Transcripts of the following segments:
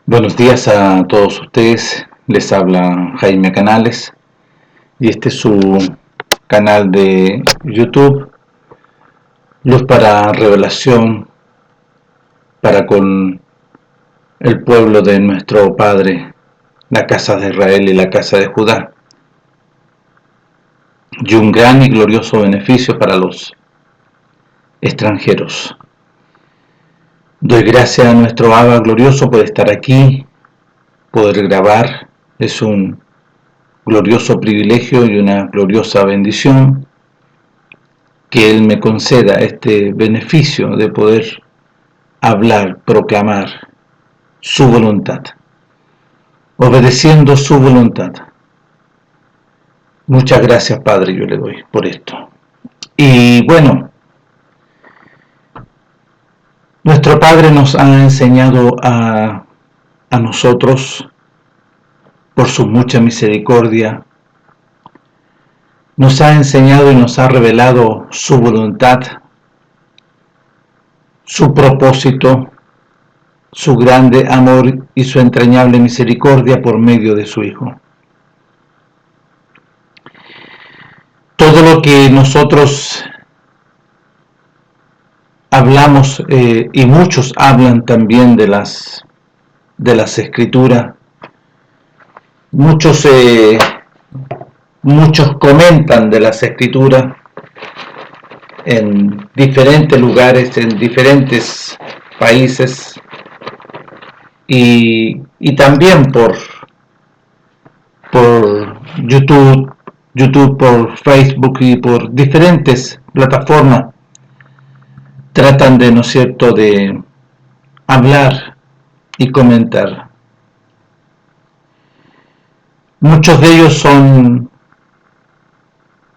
Buenos días a todos ustedes, les habla Jaime Canales y este es su canal de YouTube, Luz para Revelación, para con el pueblo de nuestro Padre, la casa de Israel y la casa de Judá, y un gran y glorioso beneficio para los extranjeros. Doy gracias a nuestro Abba glorioso por estar aquí, poder grabar, es un glorioso privilegio y una gloriosa bendición que Él me conceda este beneficio de poder hablar, proclamar su voluntad, obedeciendo su voluntad. Muchas gracias, Padre, yo le doy por esto. Y bueno, nuestro Padre nos ha enseñado a nosotros, por su mucha misericordia, nos ha enseñado y nos ha revelado su voluntad, su propósito, su grande amor y su entrañable misericordia por medio de su Hijo. Todo lo que nosotros hablamos, y muchos hablan también de las Escrituras, muchos comentan de las Escrituras en diferentes lugares, en diferentes países, y también por YouTube, por Facebook y por diferentes plataformas tratan de, ¿no es cierto?, de hablar y comentar. Muchos de ellos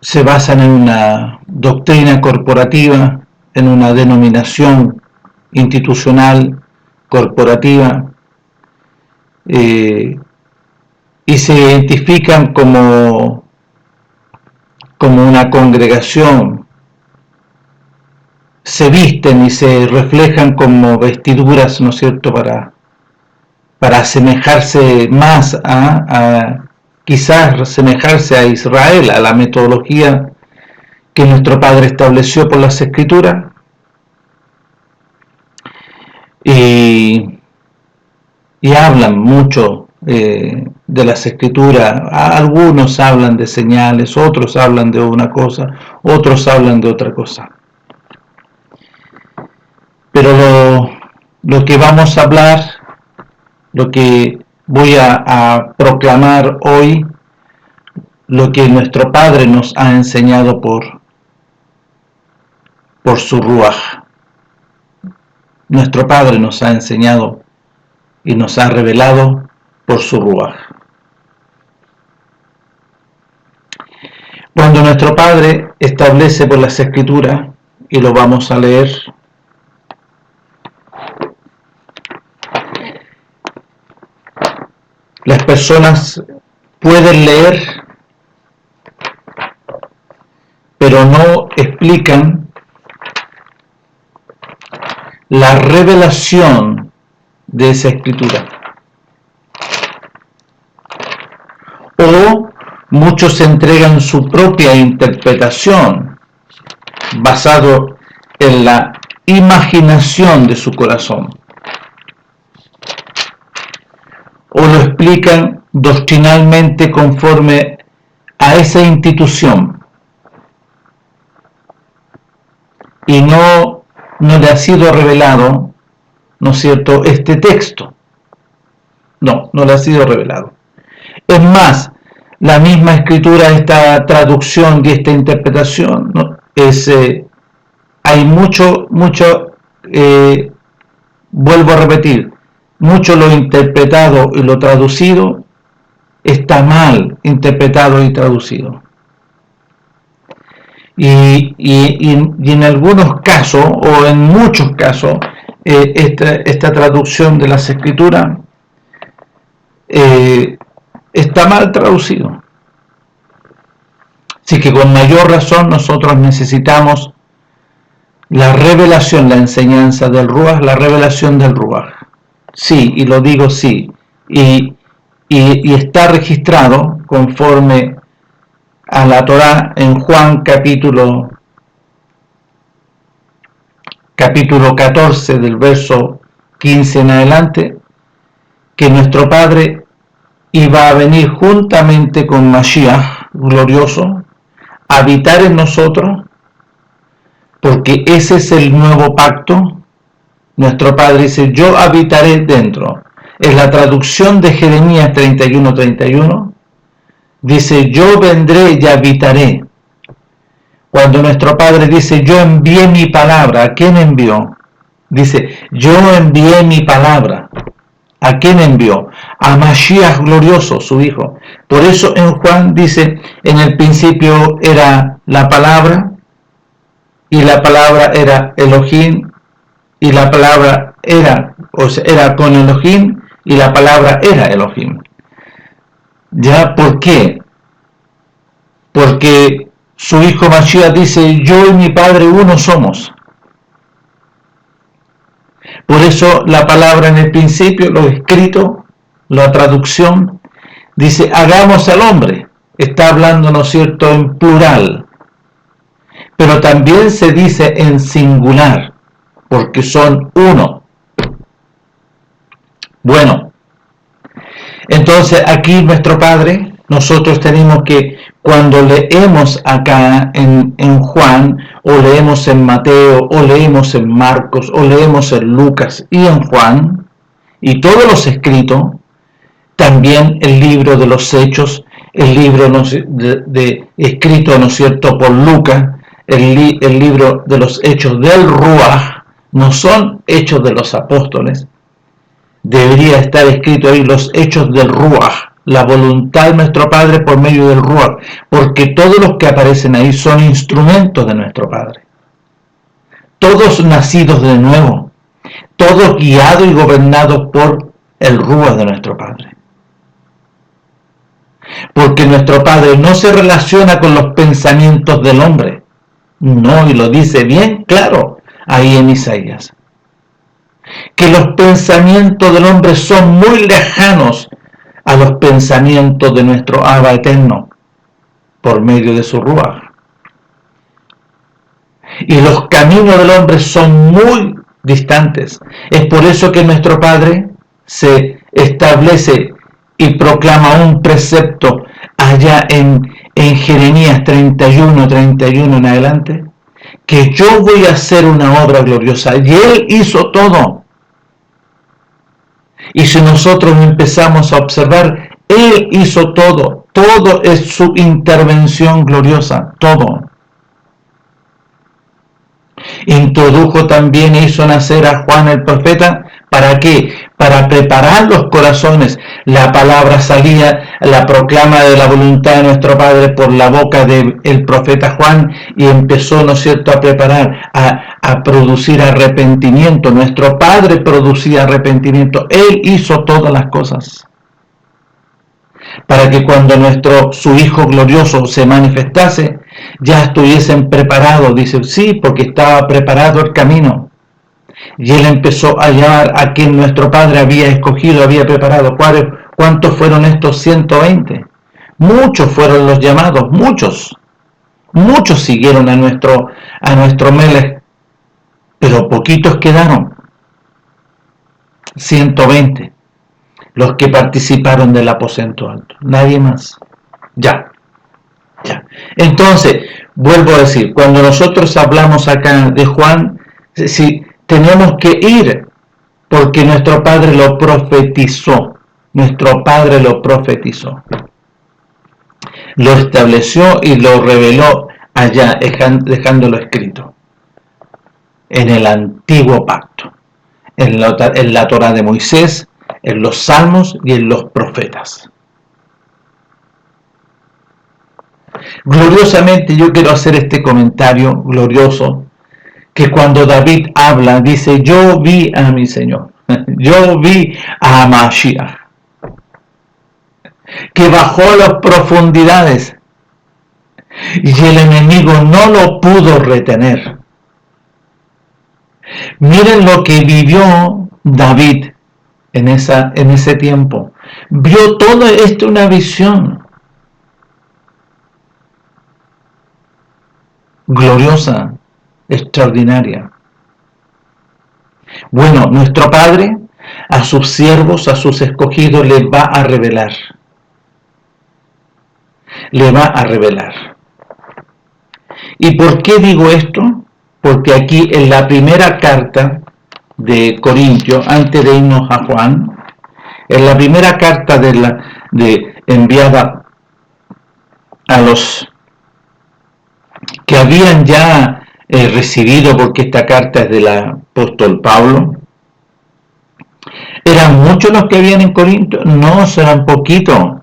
se basan en una doctrina corporativa, en una denominación institucional corporativa, y se identifican como una congregación, se visten y se reflejan como vestiduras, ¿no es cierto?, para asemejarse más quizás asemejarse a Israel, a la metodología que nuestro Padre estableció por las Escrituras, y hablan mucho de las Escrituras. Algunos hablan de señales, otros hablan de una cosa, otros hablan de otra cosa. Pero lo que vamos a hablar, lo que voy a proclamar hoy, lo que nuestro Padre nos ha enseñado por su Ruaj. Nuestro Padre nos ha enseñado y nos ha revelado por su Ruaj. Cuando nuestro Padre establece por las Escrituras, y lo vamos a leer, las personas pueden leer, pero no explican la revelación de esa Escritura. O muchos entregan su propia interpretación basado en la imaginación de su corazón, o lo explican doctrinalmente conforme a esa institución, y no le ha sido revelado, ¿no es cierto?, este texto. No le ha sido revelado. Es más, la misma Escritura, esta traducción y esta interpretación, ¿no?, hay mucho, vuelvo a repetir, mucho lo interpretado y lo traducido está mal interpretado y traducido. Y en algunos casos, o en muchos casos, esta traducción de las Escrituras está mal traducido. Así que con mayor razón nosotros necesitamos la revelación, la enseñanza del Ruaj, la revelación del Ruaj. sí, y lo digo sí, y está registrado conforme a la Torá en Juan capítulo 14 del verso 15 en adelante, que nuestro Padre iba a venir juntamente con Mashiach glorioso, a habitar en nosotros, porque ese es el nuevo pacto. Nuestro Padre dice, yo habitaré dentro. Es la traducción de Jeremías 31:31. Dice, yo vendré y habitaré. Cuando nuestro Padre dice, yo envié mi palabra, ¿a quién envió? Dice, yo envié mi palabra. ¿A quién envió? A Mashiach glorioso, su Hijo. Por eso en Juan dice, en el principio era la palabra, y la palabra era Elohim, y la palabra era con Elohim, y la palabra era Elohim. ¿Ya por qué? Porque su Hijo Mashiach dice, yo y mi Padre uno somos. Por eso la palabra en el principio, lo escrito, la traducción, dice, hagamos al hombre. Está hablando, ¿no es cierto?, en plural. Pero también se dice en singular, porque son uno. Bueno, entonces aquí nuestro Padre, nosotros tenemos que, cuando leemos acá en Juan, o leemos en Mateo, o leemos en Marcos, o leemos en Lucas y en Juan, y todos los escritos, también el libro de los Hechos, el libro escrito, ¿no es cierto?, por Lucas, el libro de los Hechos del Ruach, no son Hechos de los Apóstoles, debería estar escrito ahí los Hechos del Ruach, la voluntad de nuestro Padre por medio del Ruach, porque todos los que aparecen ahí son instrumentos de nuestro Padre, todos nacidos de nuevo, todos guiados y gobernados por el Ruach de nuestro Padre. Porque nuestro Padre no se relaciona con los pensamientos del hombre, no, y lo dice bien claro ahí en Isaías, que los pensamientos del hombre son muy lejanos a los pensamientos de nuestro Abba eterno, por medio de su Ruach. Y los caminos del hombre son muy distantes. Es por eso que nuestro Padre se establece y proclama un precepto allá en Jeremías 31 en adelante, que yo voy a hacer una obra gloriosa, y Él hizo todo. Y si nosotros empezamos a observar, Él hizo todo, todo es su intervención gloriosa, todo. Introdujo también, hizo nacer a Juan el profeta, ¿para qué? Para preparar los corazones. La palabra salía, la proclama de la voluntad de nuestro Padre por la boca del profeta Juan, y empezó, ¿no es cierto?, a preparar, a producir arrepentimiento. Nuestro Padre producía arrepentimiento. Él hizo todas las cosas para que cuando su Hijo glorioso se manifestase, ya estuviesen preparados. Dice, sí, porque estaba preparado el camino. Y Él empezó a llamar a quien nuestro Padre había escogido, había preparado. ¿Cuántos fueron estos 120? Muchos fueron los llamados, muchos siguieron a nuestro Melech, pero poquitos quedaron. 120. Los que participaron del aposento alto, nadie más. Ya. Entonces, vuelvo a decir, cuando nosotros hablamos acá de Juan, si tenemos que ir, porque nuestro Padre lo profetizó, lo estableció y lo reveló allá, dejándolo escrito en el antiguo pacto, en la Torá de Moisés, en los Salmos y en los profetas. Gloriosamente yo quiero hacer este comentario glorioso, que cuando David habla, dice, yo vi a mi Señor, yo vi a Mashiach, que bajó a las profundidades y el enemigo no lo pudo retener. Miren lo que vivió David en ese tiempo. Vio todo esto, una visión gloriosa, extraordinaria. Bueno, nuestro Padre a sus siervos, a sus escogidos, les va a revelar. Le va a revelar. ¿Y por qué digo esto? Porque aquí en la primera carta de Corintios, antes de irnos a Juan, en la primera carta enviada a los que habían ya recibido, porque esta carta es del apóstol Pablo, ¿eran muchos los que habían en Corinto? No, eran poquitos.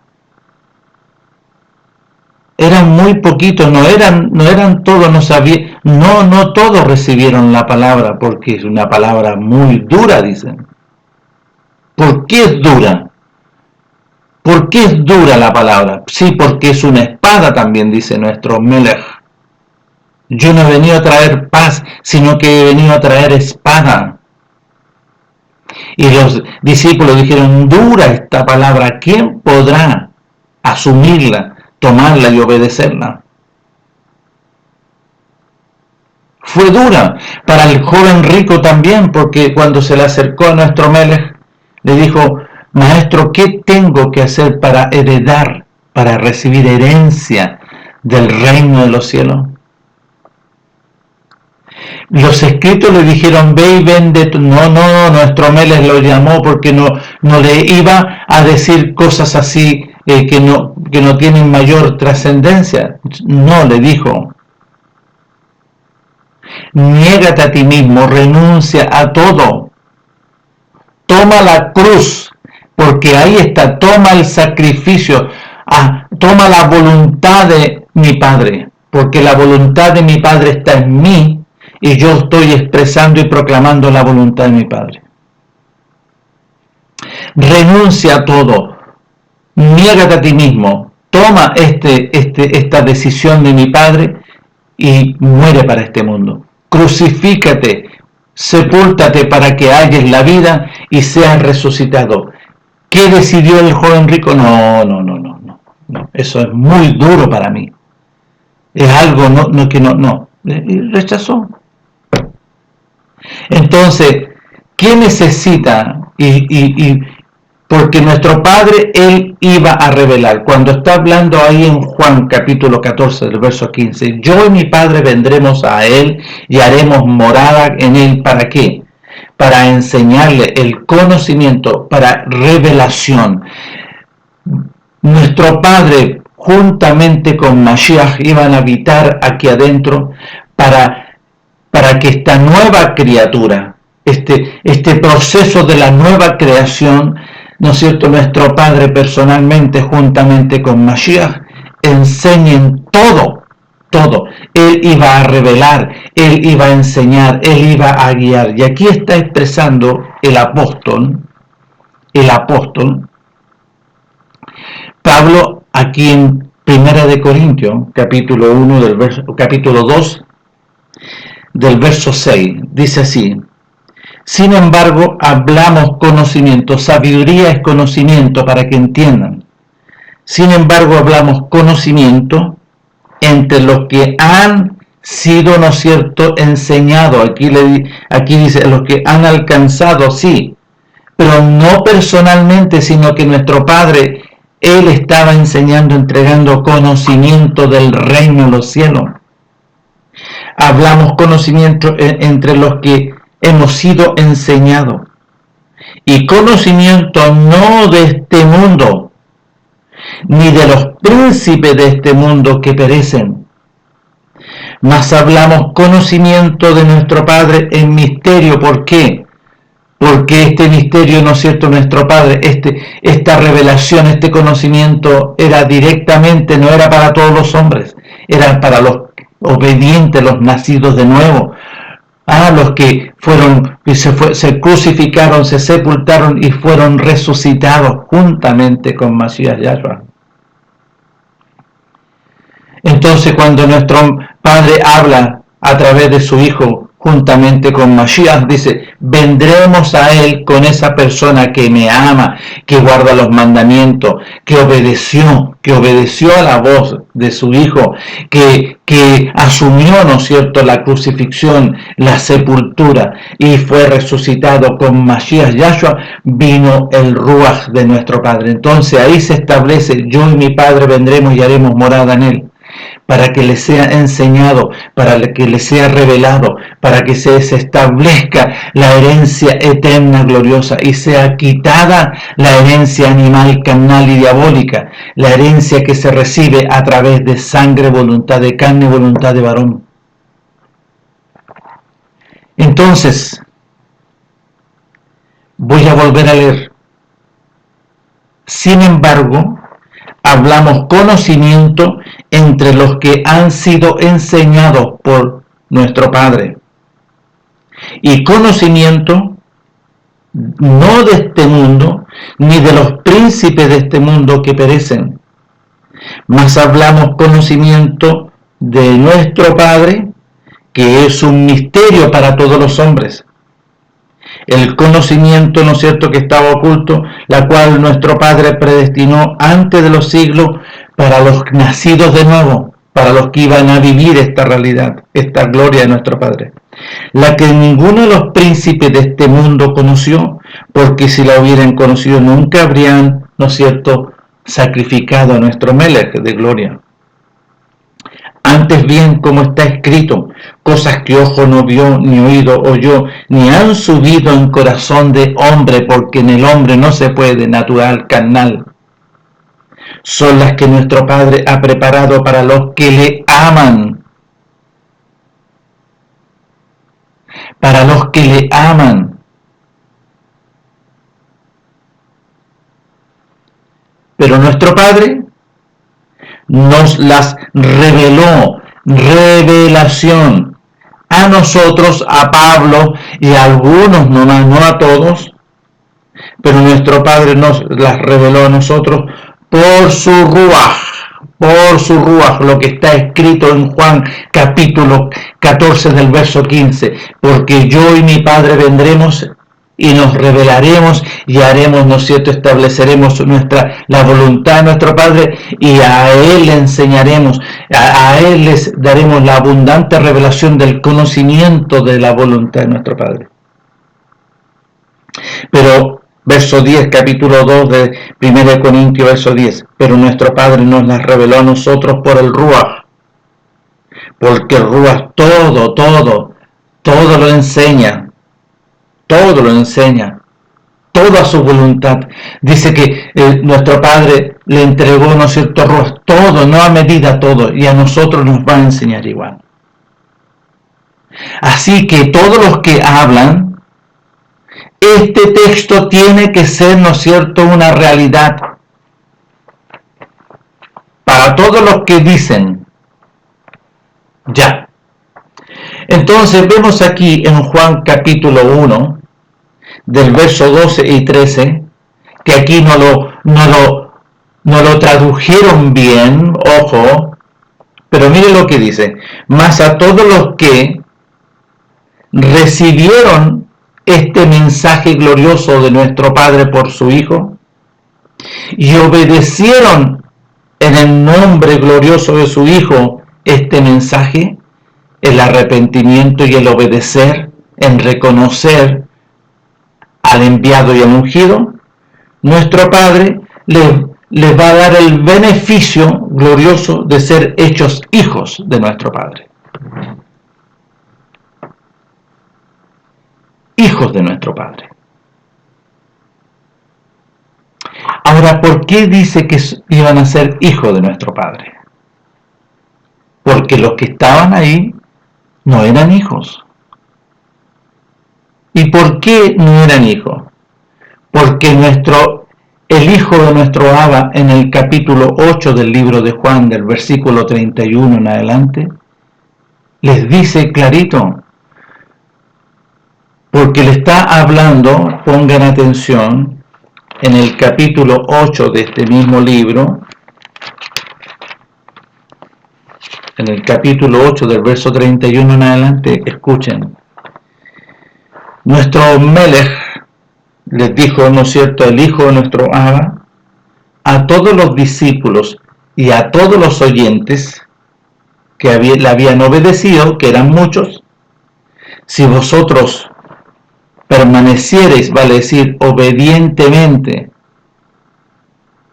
Eran muy poquitos, no eran todos, no todos recibieron la palabra, porque es una palabra muy dura, dicen. ¿Por qué es dura? ¿Por qué es dura la palabra? Sí, porque es una espada también, dice nuestro Melech. Yo no he venido a traer paz, sino que he venido a traer espada. Y los discípulos dijeron, dura esta palabra, ¿quién podrá asumirla, tomarla y obedecerla? Fue dura para el joven rico también, porque cuando se le acercó a nuestro Melech, le dijo, maestro, ¿qué tengo que hacer para heredar, para recibir herencia del reino de los cielos? Los escritos le dijeron, ve y vende. No, nuestro Melech lo llamó porque no le iba a decir cosas así que no tienen mayor trascendencia. No, le dijo, niégate a ti mismo, renuncia a todo, toma la cruz, porque ahí está, toma el sacrificio, toma la voluntad de mi Padre, porque la voluntad de mi Padre está en mí, y yo estoy expresando y proclamando la voluntad de mi Padre. Renuncia a todo, niégate a ti mismo, toma esta decisión de mi Padre y muere para este mundo. Crucifícate, sepúltate para que halles la vida y seas resucitado. ¿Qué decidió el joven rico? No, eso es muy duro para mí. Es algo que no. Rechazó. Entonces, ¿qué necesita? Porque nuestro Padre, Él iba a revelar. Cuando está hablando ahí en Juan capítulo 14, del verso 15, yo y mi Padre vendremos a Él y haremos morada en Él. ¿Para qué? Para enseñarle el conocimiento, para revelación. Nuestro Padre, juntamente con Mashiach, iban a habitar aquí adentro para que esta nueva criatura, este proceso de la nueva creación, ¿no es cierto?, nuestro Padre personalmente, juntamente con Mashiach, enseñen todo. Él iba a revelar, Él iba a enseñar, Él iba a guiar. Y aquí está expresando el apóstol, Pablo, aquí en 1 Corintios, capítulo 2, del verso 6, dice así: sin embargo, hablamos conocimiento, sabiduría es conocimiento, para que entiendan. Sin embargo, hablamos conocimiento entre los que han sido, ¿no es cierto?, enseñados. Aquí dice, los que han alcanzado, sí, pero no personalmente, sino que nuestro Padre, Él estaba enseñando, entregando conocimiento del reino de los cielos. Hablamos conocimiento entre los que hemos sido enseñados, y conocimiento no de este mundo, ni de los príncipes de este mundo que perecen, mas hablamos conocimiento de nuestro Padre en misterio. ¿Por qué? Porque este misterio, ¿no es cierto?, nuestro Padre, esta revelación, este conocimiento era directamente, no era para todos los hombres, era para los obedientes, los nacidos de nuevo, los que se crucificaron, se sepultaron y fueron resucitados juntamente con Mashiach Yahshua. Entonces, cuando nuestro Padre habla a través de su Hijo juntamente con Mashiach, dice, vendremos a Él con esa persona que me ama, que guarda los mandamientos, que obedeció a la voz de su Hijo, que asumió, ¿no es cierto?, la crucifixión, la sepultura y fue resucitado con Mashiach Yahshua, vino el Ruach de nuestro Padre. Entonces ahí se establece, yo y mi Padre vendremos y haremos morada en Él, para que le sea enseñado, para que le sea revelado, para que se establezca la herencia eterna gloriosa y sea quitada la herencia animal, carnal y diabólica, la herencia que se recibe a través de sangre, voluntad de carne, voluntad de varón. Entonces, voy a volver a leer. Sin embargo, hablamos conocimiento entre los que han sido enseñados por nuestro Padre. Y conocimiento no de este mundo, ni de los príncipes de este mundo que perecen, mas hablamos conocimiento de nuestro Padre, que es un misterio para todos los hombres. El conocimiento, ¿no es cierto?, que estaba oculto, la cual nuestro Padre predestinó antes de los siglos para los nacidos de nuevo, para los que iban a vivir esta realidad, esta gloria de nuestro Padre, la que ninguno de los príncipes de este mundo conoció, porque si la hubieran conocido nunca habrían, ¿no es cierto?, sacrificado a nuestro Melech de gloria. Antes bien, como está escrito, cosas que ojo no vio, ni oído oyó, ni han subido en corazón de hombre, porque en el hombre no se puede, natural, carnal, son las que nuestro Padre ha preparado para los que le aman. Para los que le aman. Pero nuestro Padre nos las reveló, revelación, a nosotros, a Pablo y a algunos nomás, no a todos, pero nuestro Padre nos las reveló a nosotros por su Ruach, lo que está escrito en Juan capítulo 14 del verso 15, porque yo y mi Padre vendremos y nos revelaremos y haremos, ¿no es cierto?, estableceremos la voluntad de nuestro Padre y a Él le enseñaremos, a Él les daremos la abundante revelación del conocimiento de la voluntad de nuestro Padre. Pero, verso 10, capítulo 2 de 1 Corintios, verso 10, pero nuestro Padre nos las reveló a nosotros por el Ruach, porque el Ruach todo lo enseña, toda su voluntad. Dice que nuestro Padre le entregó, ¿no es cierto?, Ruach, todo, no a medida todo, y a nosotros nos va a enseñar igual. Así que todos los que hablan, este texto tiene que ser, ¿no es cierto?, una realidad para todos los que dicen. Ya. Entonces vemos aquí en Juan capítulo 1, del verso 12 y 13, que aquí no lo tradujeron bien, ojo, pero mire lo que dice: mas a todos los que recibieron este mensaje glorioso de nuestro Padre por su Hijo y obedecieron en el nombre glorioso de su Hijo este mensaje, el arrepentimiento y el obedecer, en reconocer al enviado y al ungido, nuestro Padre les va a dar el beneficio glorioso de ser hechos hijos de nuestro Padre. Hijos de nuestro Padre. Ahora, ¿por qué dice que iban a ser hijos de nuestro Padre? Porque los que estaban ahí no eran hijos. ¿Y por qué no eran hijos? Porque el hijo de nuestro Abba, en el capítulo 8 del libro de Juan, del versículo 31 en adelante, les dice clarito, porque le está hablando, pongan atención, en el capítulo 8 de este mismo libro, en el capítulo 8 del verso 31 en adelante, escuchen. Nuestro Melech les dijo, ¿no es cierto?, el hijo de nuestro Abba, a todos los discípulos y a todos los oyentes que le habían obedecido, que eran muchos: si vosotros permaneciereis, vale decir, obedientemente,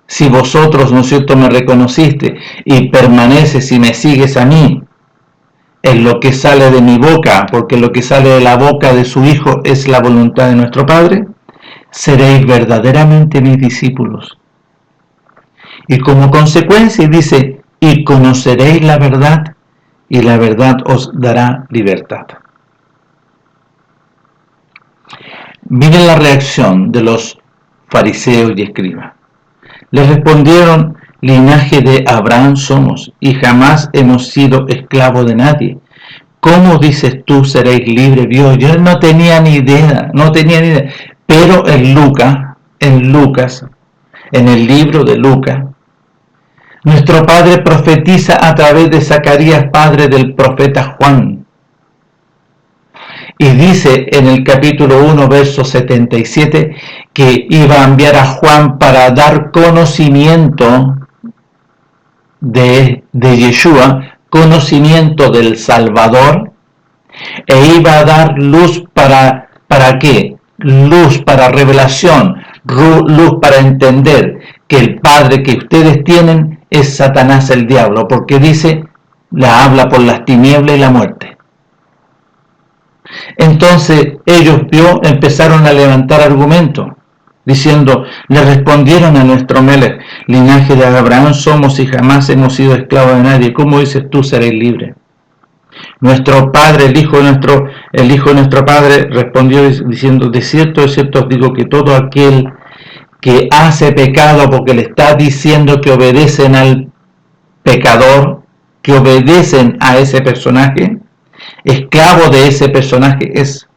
si vosotros, ¿no es cierto?, me reconociste y permaneces y me sigues a mí en lo que sale de mi boca, porque lo que sale de la boca de su Hijo es la voluntad de nuestro Padre, seréis verdaderamente mis discípulos. Y como consecuencia dice, y conoceréis la verdad, y la verdad os dará libertad. Miren la reacción de los fariseos y escribas. Les respondieron: linaje de Abraham somos, y jamás hemos sido esclavos de nadie. ¿Cómo dices tú seréis libres? Dios, yo no tenía ni idea. Pero en Lucas, en el libro de Lucas, nuestro Padre profetiza a través de Zacarías, padre del profeta Juan. Y dice en el capítulo 1, verso 77, que iba a enviar a Juan para dar conocimiento de Yeshua, conocimiento del Salvador, e iba a dar luz ¿para qué? Luz para revelación, luz para entender que el padre que ustedes tienen es Satanás, el diablo, porque dice, la habla por las tinieblas y la muerte. Entonces ellos empezaron a levantar argumentos, diciendo, le respondieron a nuestro Melech, linaje de Abraham somos y jamás hemos sido esclavos de nadie. ¿Cómo dices tú seréis libres? Nuestro padre, el hijo de nuestro padre respondió diciendo, de cierto os digo que todo aquel que hace pecado, porque le está diciendo que obedecen al pecador, que obedecen a ese personaje, esclavo de ese personaje es.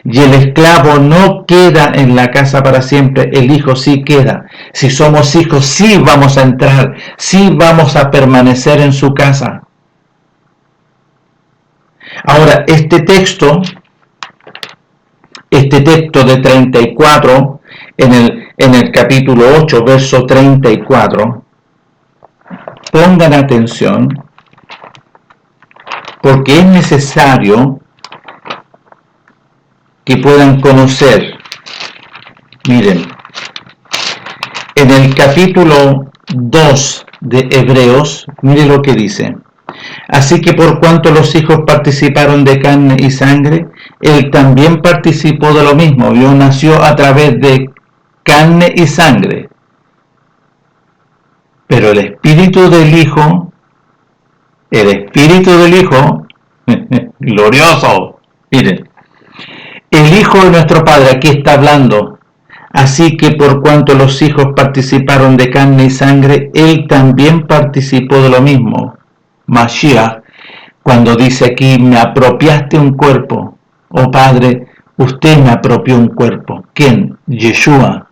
Y el esclavo no queda en la casa para siempre, el hijo sí queda. Si somos hijos, sí vamos a entrar, sí vamos a permanecer en su casa. Ahora, este texto de 34, en el capítulo 8, verso 34, pongan atención, porque es necesario que puedan conocer. Miren, en el capítulo 2 de Hebreos, miren lo que dice. Así que por cuanto los hijos participaron de carne y sangre, él también participó de lo mismo. Dios nació a través de carne y sangre. Pero el espíritu del Hijo, glorioso, miren, el Hijo de nuestro Padre, aquí está hablando. Así que por cuanto los hijos participaron de carne y sangre, él también participó de lo mismo. Mashiach, cuando dice aquí, me apropiaste un cuerpo. Oh Padre, usted me apropió un cuerpo. ¿Quién? Yeshua.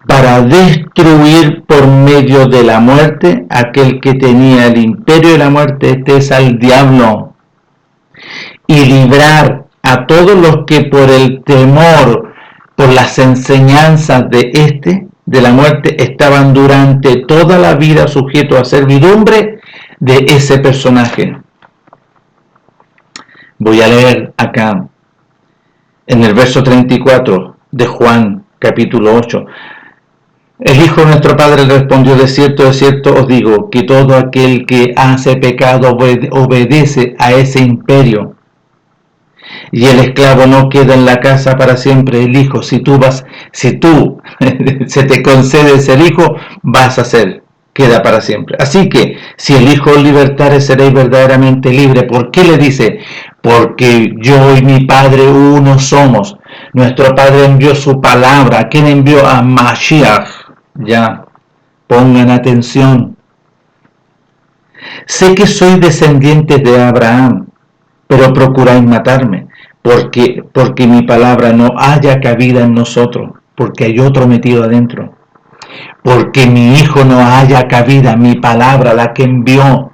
Para destruir por medio de la muerte aquel que tenía el imperio de la muerte, este es al diablo, y librar a todos los que por el temor, por las enseñanzas de la muerte, estaban durante toda la vida sujetos a servidumbre de ese personaje. Voy a leer acá en el verso 34 de Juan capítulo 8. El Hijo de nuestro Padre respondió, de cierto os digo, que todo aquel que hace pecado obedece a ese imperio. Y el esclavo no queda en la casa para siempre. El hijo, si tú se te concede ser hijo, vas a ser, queda para siempre. Así que, si el Hijo os libertare, seréis verdaderamente libre. ¿Por qué le dice? Porque yo y mi Padre uno somos. Nuestro Padre envió su palabra. ¿Quién envió? A Mashiach. Ya, pongan atención. Sé que sois descendientes de Abraham, pero procuráis matarme, porque mi palabra no haya cabida en nosotros, porque hay otro metido adentro. Porque mi Hijo no haya cabida, mi palabra, la que envió.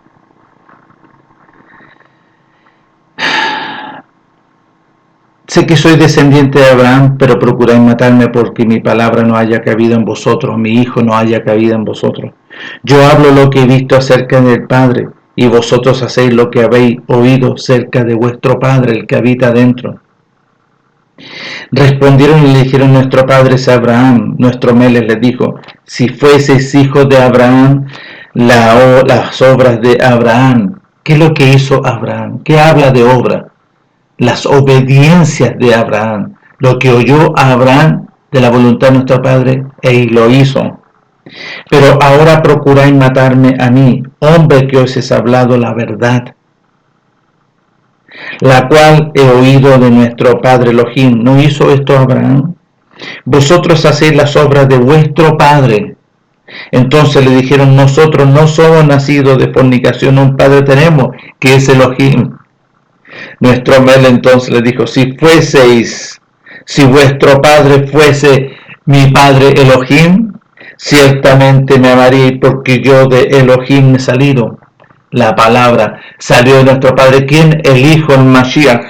Sé que soy descendiente de Abraham, pero procuráis matarme porque mi palabra no haya cabida en vosotros, mi hijo no haya cabida en vosotros. Yo hablo lo que he visto acerca del Padre, y vosotros hacéis lo que habéis oído cerca de vuestro Padre, el que habita dentro. Respondieron y le dijeron: nuestro padre es Abraham. Nuestro Meles les dijo: si fueseis hijos de Abraham, las obras de Abraham. ¿Qué es lo que hizo Abraham? ¿Qué habla de obra? Las obediencias de Abraham, lo que oyó a Abraham de la voluntad de nuestro Padre, y lo hizo. Pero ahora procuráis matarme a mí, hombre que os he hablado la verdad, la cual he oído de nuestro Padre Elohim. ¿No hizo esto Abraham? Vosotros hacéis las obras de vuestro Padre. Entonces le dijeron: nosotros no somos nacidos de fornicación, un Padre tenemos, que es Elohim. Nuestro Mel entonces le dijo: si vuestro Padre fuese mi Padre Elohim, ciertamente me amaríais, porque yo de Elohim he salido. La palabra salió de nuestro Padre. ¿Quién? El Hijo, el Mashiach.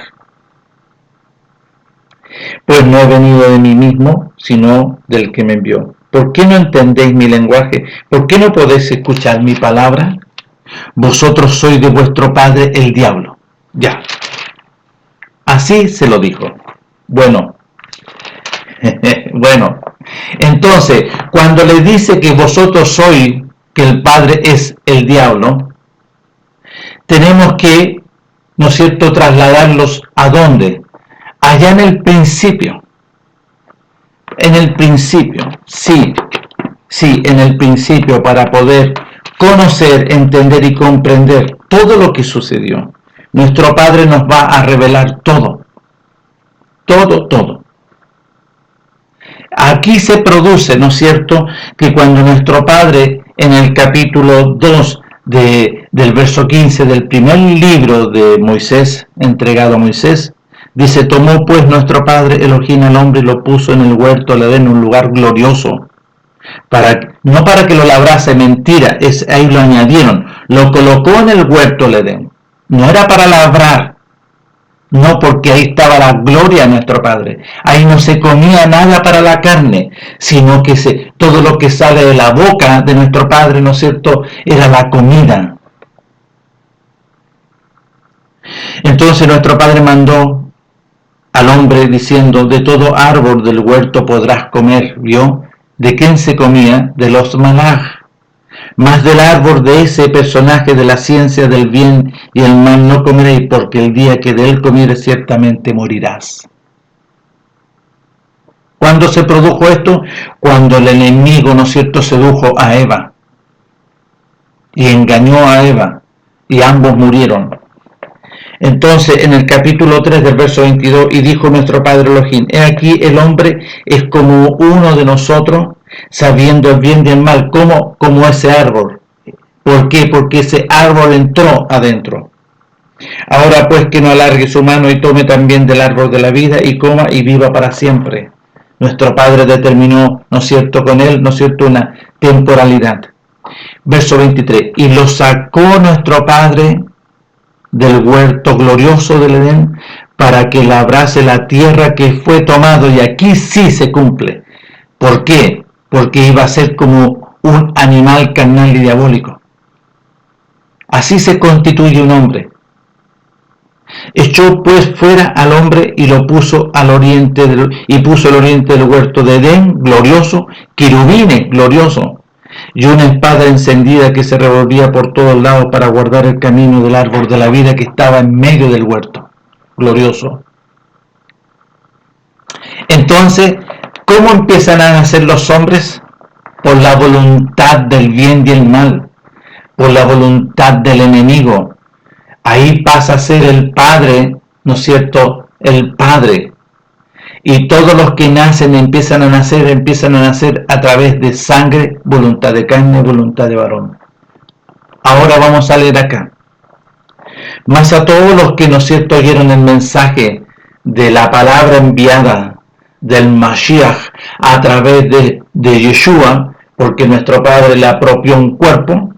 Pues no he venido de mí mismo, sino del que me envió. ¿Por qué no entendéis mi lenguaje? ¿Por qué no podéis escuchar mi palabra? Vosotros sois de vuestro padre el diablo. Ya. Así se lo dijo. Bueno. Bueno. Entonces, cuando le dice que vosotros sois, que el padre es el diablo, tenemos que, ¿no es cierto?, trasladarlos ¿a dónde? Allá en el principio. En el principio, sí, en el principio, para poder conocer, entender y comprender todo lo que sucedió. Nuestro Padre nos va a revelar todo. Todo. Aquí se produce, ¿no es cierto?, que cuando nuestro Padre, en el capítulo 2 del verso 15 del primer libro de Moisés, entregado a Moisés, dice: tomó pues nuestro Padre Elohim al hombre y lo puso en el huerto del Edén, un lugar glorioso. No para que lo labrase, mentira, ahí lo añadieron. Lo colocó en el huerto del Edén. No era para labrar. No, porque ahí estaba la gloria de nuestro Padre. Ahí no se comía nada para la carne, sino que todo lo que sale de la boca de nuestro Padre, ¿no es cierto?, era la comida. Entonces nuestro Padre mandó al hombre diciendo: de todo árbol del huerto podrás comer. ¿Vio? ¿De quién se comía? De los malaj. Mas del árbol de ese personaje de la ciencia del bien y el mal no comeréis, porque el día que de él comieres ciertamente morirás. ¿Cuándo se produjo esto? Cuando el enemigo, ¿no es cierto?, sedujo a Eva y engañó a Eva, y ambos murieron. Entonces, en el capítulo 3 del verso 22, y dijo nuestro Padre Elohim: he aquí el hombre es como uno de nosotros, sabiendo el bien y el mal, como ese árbol. ¿Por qué? Porque ese árbol entró adentro. Ahora pues, que no alargue su mano y tome también del árbol de la vida y coma y viva para siempre. Nuestro Padre determinó, ¿no es cierto?, con él, ¿no es cierto?, una temporalidad. Verso 23, y lo sacó nuestro Padre del huerto glorioso del Edén, para que labrase la tierra que fue tomado, y aquí sí se cumple. ¿Por qué? Porque iba a ser como un animal carnal y diabólico. Así se constituye un hombre. Echó pues fuera al hombre y lo puso al oriente puso el oriente del huerto de Edén, glorioso, querubines, glorioso, y una espada encendida que se revolvía por todos lados para guardar el camino del árbol de la vida que estaba en medio del huerto, glorioso. Entonces, ¿cómo empiezan a nacer los hombres? Por la voluntad del bien y el mal, por la voluntad del enemigo. Ahí pasa a ser el Padre, ¿no es cierto?, el Padre. Y todos los que nacen empiezan a nacer a través de sangre, voluntad de carne, voluntad de varón. Ahora vamos a leer acá. Mas a todos los que, ¿no es cierto?, oyeron el mensaje de la palabra enviada del Mashiach a través de Yeshua, porque nuestro Padre le apropió un cuerpo,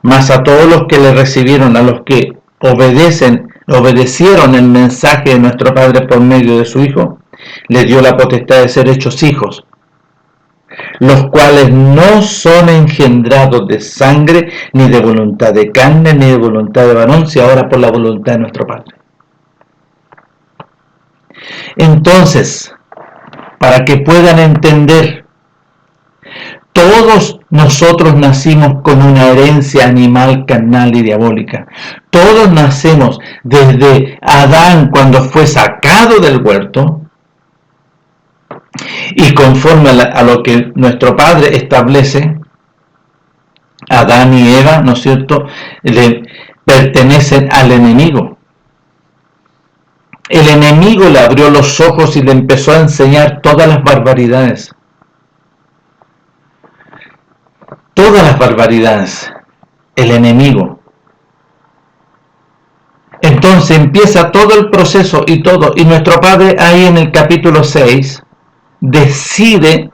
mas a todos los que le recibieron, a los que obedecen obedecieron el mensaje de nuestro Padre por medio de su Hijo, les dio la potestad de ser hechos hijos, los cuales no son engendrados de sangre, ni de voluntad de carne, ni de voluntad de varón, sino ahora por la voluntad de nuestro Padre. Entonces, para que puedan entender, todos nosotros nacimos con una herencia animal, carnal y diabólica. Todos nacemos desde Adán cuando fue sacado del huerto, y conforme a lo que nuestro Padre establece, Adán y Eva, ¿no es cierto?, le pertenecen al enemigo. El enemigo le abrió los ojos y le empezó a enseñar todas las barbaridades. Todas las barbaridades. El enemigo. Entonces empieza todo el proceso y todo. Y nuestro Padre ahí en el capítulo 6 decide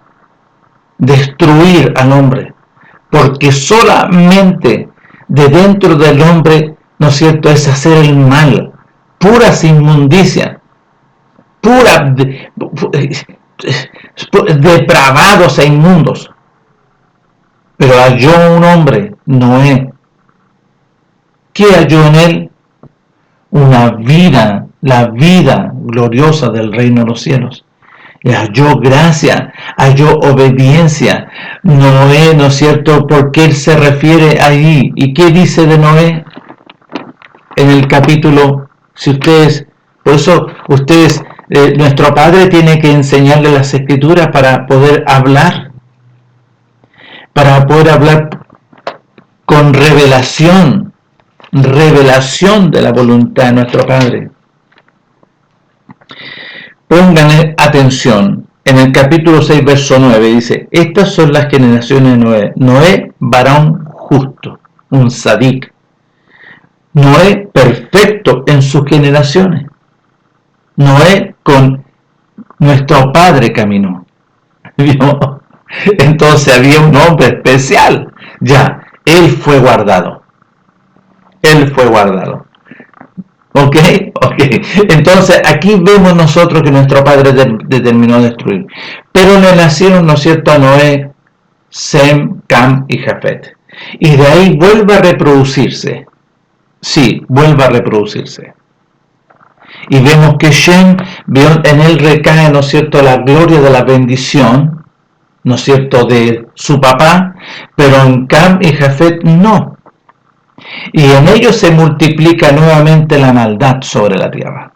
destruir al hombre. Porque solamente de dentro del hombre, ¿no es cierto?, es hacer el mal. Puras inmundicias, depravados e inmundos. Pero halló un hombre, Noé. ¿Qué halló en él? Una vida, la vida gloriosa del reino de los cielos. Y halló gracia, halló obediencia. Noé, ¿no es cierto?, ¿por qué él se refiere ahí? ¿Y qué dice de Noé? En el capítulo, si ustedes, por eso ustedes, nuestro Padre tiene que enseñarle las Escrituras para poder hablar con revelación de la voluntad de nuestro Padre. Pónganle atención, en el capítulo 6, verso 9, dice, estas son las generaciones de Noé. Noé, varón justo, un sadik. Noé, perfecto en sus generaciones. Noé con nuestro Padre caminó. ¿Vio? Entonces había un hombre especial. Ya, él fue guardado. Él fue guardado. ¿Ok? Entonces aquí vemos nosotros que nuestro Padre determinó destruir. Pero le nacieron, ¿no es cierto?, a Noé, Sem, Cam y Jafet. Y de ahí vuelve a reproducirse. Sí, vuelve a reproducirse. Y vemos que Shem, en él recae, ¿no es cierto?, la gloria de la bendición, ¿no es cierto?, de su papá, pero en Cam y Jafet no. Y en ellos se multiplica nuevamente la maldad sobre la tierra.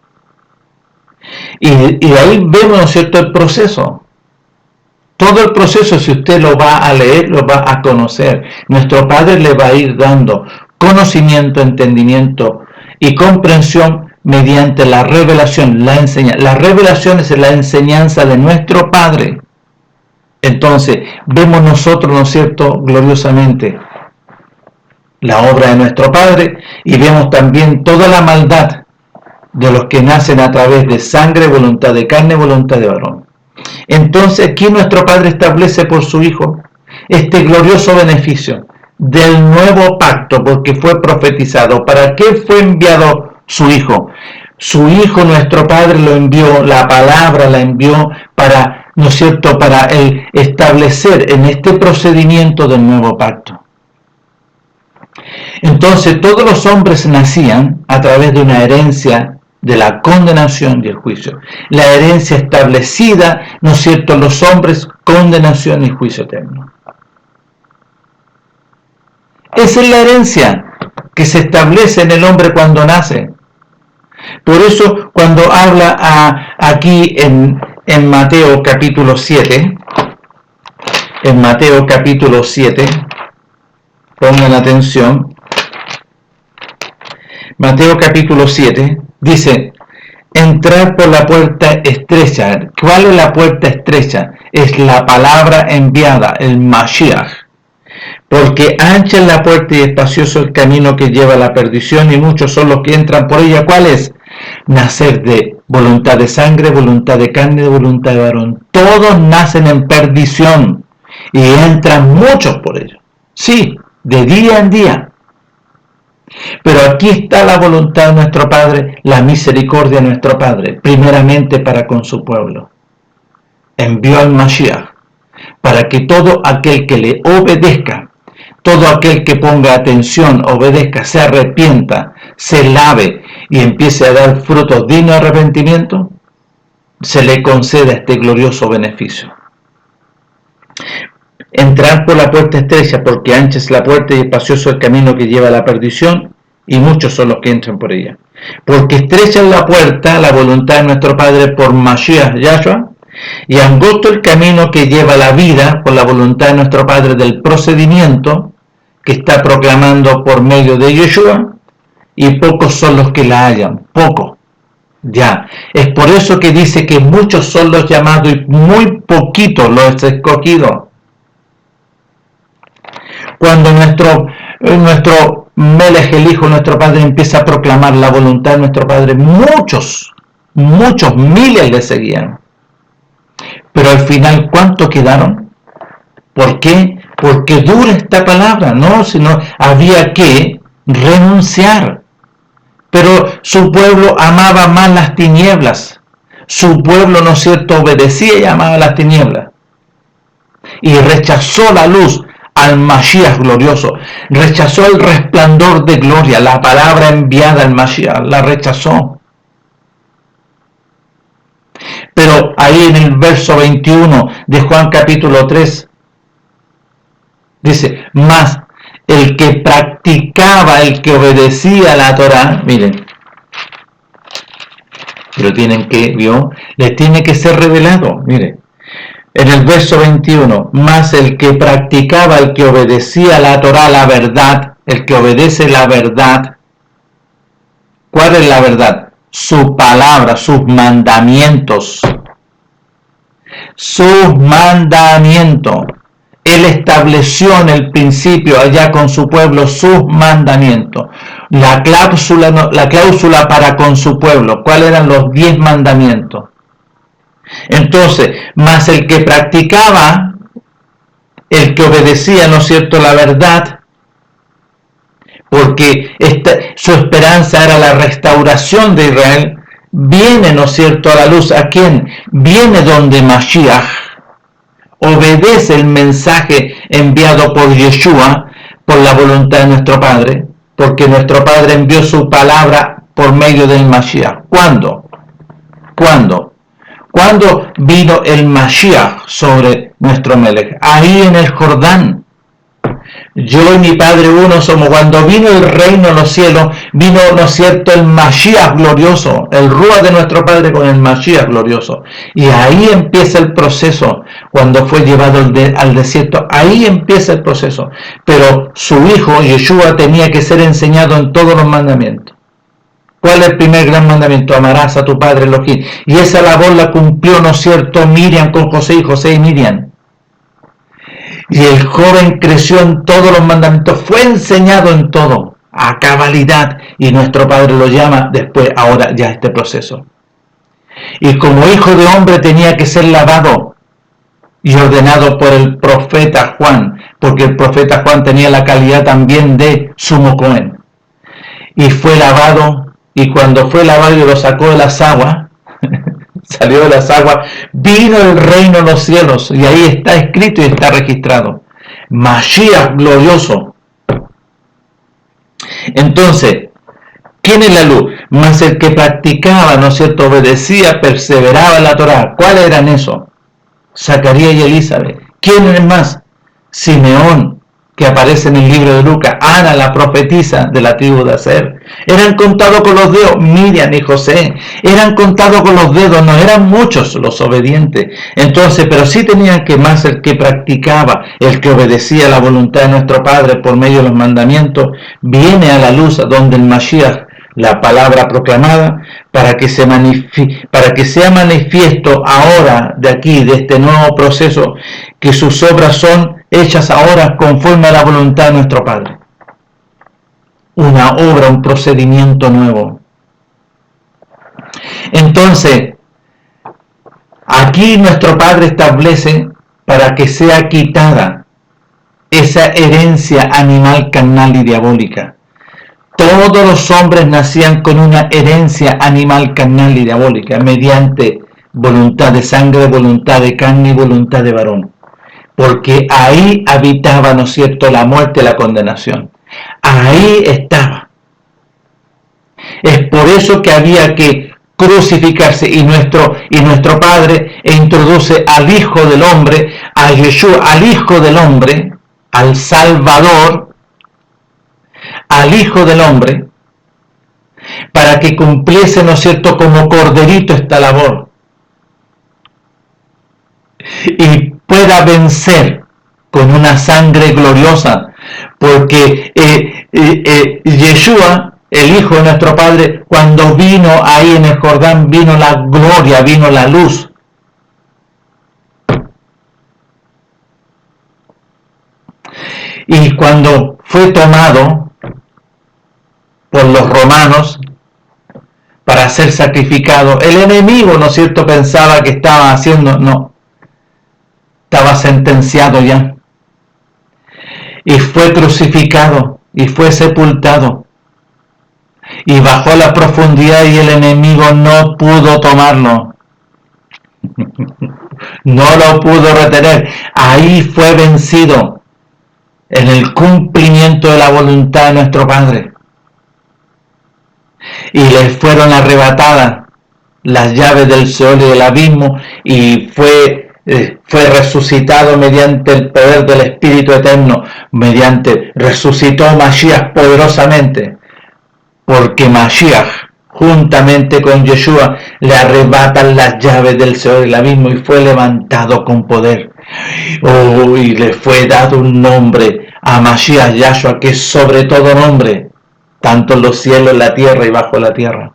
Y ahí vemos, ¿no es cierto?, el proceso. Todo el proceso, si usted lo va a leer, lo va a conocer. Nuestro Padre le va a ir dando conocimiento, entendimiento y comprensión mediante la revelación, la enseñanza. La revelación es la enseñanza de nuestro Padre. Entonces, vemos nosotros, ¿no es cierto?, gloriosamente la obra de nuestro Padre, y vemos también toda la maldad de los que nacen a través de sangre, voluntad de carne, voluntad de varón. Entonces, aquí nuestro Padre establece por su Hijo este glorioso beneficio del nuevo pacto, porque fue profetizado. ¿Para qué fue enviado su Hijo? Su Hijo, nuestro Padre, lo envió, la palabra la envió para, ¿no es cierto?, para establecer en este procedimiento del nuevo pacto. Entonces, todos los hombres nacían a través de una herencia de la condenación y el juicio. La herencia establecida, ¿no es cierto?, los hombres, condenación y juicio eterno. Esa es la herencia que se establece en el hombre cuando nace. Por eso, cuando habla aquí en Mateo capítulo 7, pongan atención, Mateo capítulo 7, dice, entrar por la puerta estrecha. ¿Cuál es la puerta estrecha? Es la palabra enviada, el Mashiach. Porque ancha es la puerta y espacioso el camino que lleva a la perdición, y muchos son los que entran por ella. ¿Cuál es? Nacer de voluntad de sangre, voluntad de carne, voluntad de varón. Todos nacen en perdición y entran muchos por ello. Sí, de día en día. Pero aquí está la voluntad de nuestro Padre, la misericordia de nuestro Padre, primeramente para con su pueblo. Envió al Mashiach para que todo aquel que le obedezca, todo aquel que ponga atención, obedezca, se arrepienta, se lave y empiece a dar frutos dignos de arrepentimiento, se le conceda este glorioso beneficio. Entrar por la puerta estrecha, porque ancha es la puerta y espacioso el camino que lleva a la perdición, y muchos son los que entran por ella. Porque estrecha es la puerta, la voluntad de nuestro Padre por Mashiach Yahshua, y angosto el camino que lleva a la vida por la voluntad de nuestro Padre del procedimiento que está proclamando por medio de Yeshua, y pocos son los que la hallan, pocos. Ya, es por eso que dice que muchos son los llamados y muy poquitos los escogidos. Cuando nuestro Melech, el Hijo, nuestro Padre, empieza a proclamar la voluntad de nuestro Padre, muchos, miles le seguían. Pero al final, ¿cuántos quedaron? ¿Por qué? Porque dura esta palabra, ¿no? Sino había que renunciar. Pero su pueblo amaba más las tinieblas. Su pueblo, ¿no es cierto?, obedecía y amaba las tinieblas. Y rechazó la luz al Mashiach glorioso. Rechazó el resplandor de gloria, la palabra enviada al Mashiach. La rechazó. Pero ahí en el verso 21 de Juan capítulo 3, dice, más el que practicaba, el que obedecía la Torá, miren, pero les tiene que ser revelado, miren, en el verso 21, más el que practicaba, el que obedecía la Torá, la verdad, el que obedece la verdad. ¿Cuál es la verdad? Su palabra, sus mandamientos. Sus mandamientos. Él estableció en el principio allá con su pueblo sus mandamientos. La cláusula para con su pueblo. ¿Cuáles eran los 10 mandamientos? Entonces, más el que practicaba, el que obedecía, ¿no es cierto?, la verdad, porque su esperanza era la restauración de Israel, viene, ¿no es cierto?, a la luz. ¿A quién? Viene donde Mashiach, obedece el mensaje enviado por Yeshua, por la voluntad de nuestro Padre, porque nuestro Padre envió su palabra por medio del Mashiach. ¿Cuándo? ¿Cuándo vino el Mashiach sobre nuestro Melech? Ahí en el Jordán. Yo y mi Padre uno somos. Cuando vino el reino en los cielos, vino, ¿no es cierto?, el Mashiach glorioso, el Ruach de nuestro Padre con el Mashiach glorioso. Y ahí empieza el proceso, cuando fue llevado al desierto, ahí empieza el proceso. Pero su hijo, Yeshua, tenía que ser enseñado en todos los mandamientos. ¿Cuál es el primer gran mandamiento? Amarás a tu padre Elohim. Y esa labor la cumplió, ¿no es cierto?, Miriam con José y José y Miriam. Y el joven creció en todos los mandamientos, fue enseñado en todo, a cabalidad. Y nuestro Padre lo llama después, ahora ya este proceso. Y como hijo de hombre tenía que ser lavado y ordenado por el profeta Juan, porque el profeta Juan tenía la calidad también de sumo cohen. Y fue lavado. Y cuando fue lavado y lo sacó de las aguas, salió de las aguas, vino el reino de los cielos. Y ahí está escrito y está registrado. Mashiach glorioso. Entonces, ¿quién es la luz? Más el que practicaba, ¿no es cierto?, obedecía, perseveraba en la Torá. ¿Cuáles eran esos? Zacarías y Elizabeth. ¿Quién es más? Simeón, que aparece en el libro de Lucas. Ana, la profetisa de la tribu de Aser. Eran contados con los dedos. Miriam y José. Eran contados con los dedos. No eran muchos los obedientes. Entonces, pero sí tenían que más el que practicaba, el que obedecía la voluntad de nuestro Padre por medio de los mandamientos, viene a la luz donde el Mashiach, la palabra proclamada, para que sea manifiesto ahora, de aquí, de este nuevo proceso, que sus obras son hechas ahora conforme a la voluntad de nuestro Padre. Una obra, un procedimiento nuevo. Entonces, aquí nuestro Padre establece para que sea quitada esa herencia animal, carnal y diabólica. todos los hombres nacían con una herencia animal, carnal y diabólica, mediante voluntad de sangre, voluntad de carne y voluntad de varón. Porque ahí habitaba, ¿no es cierto?, la muerte y la condenación. Ahí estaba. Es por eso que había que crucificarse, y nuestro Padre introduce al Hijo del Hombre, a Yeshua, al Hijo del Hombre, al Salvador, al Hijo del Hombre, para que cumpliese, ¿no es cierto?, como corderito esta labor, y pueda vencer con una sangre gloriosa, porque Yeshua, el Hijo de nuestro Padre, cuando vino ahí en el Jordán, vino la gloria, vino la luz. Y cuando fue tomado por los romanos para ser sacrificado, el enemigo, ¿no es cierto?, pensaba que estaba haciendo, no, estaba sentenciado ya. Y fue crucificado y fue sepultado. Y bajó a la profundidad y el enemigo no pudo tomarlo. No lo pudo retener. Ahí fue vencido, en el cumplimiento de la voluntad de nuestro Padre. Y le fueron arrebatadas las llaves del Seol y del abismo, y fue resucitado mediante el poder del Espíritu Eterno, resucitó Mashiach poderosamente, porque Mashiach, juntamente con Yeshua, le arrebatan las llaves del Seol y del abismo, y fue levantado con poder. Y le fue dado un nombre a Mashiach Yahshua, que es sobre todo nombre, tanto en los cielos, en la tierra y bajo la tierra.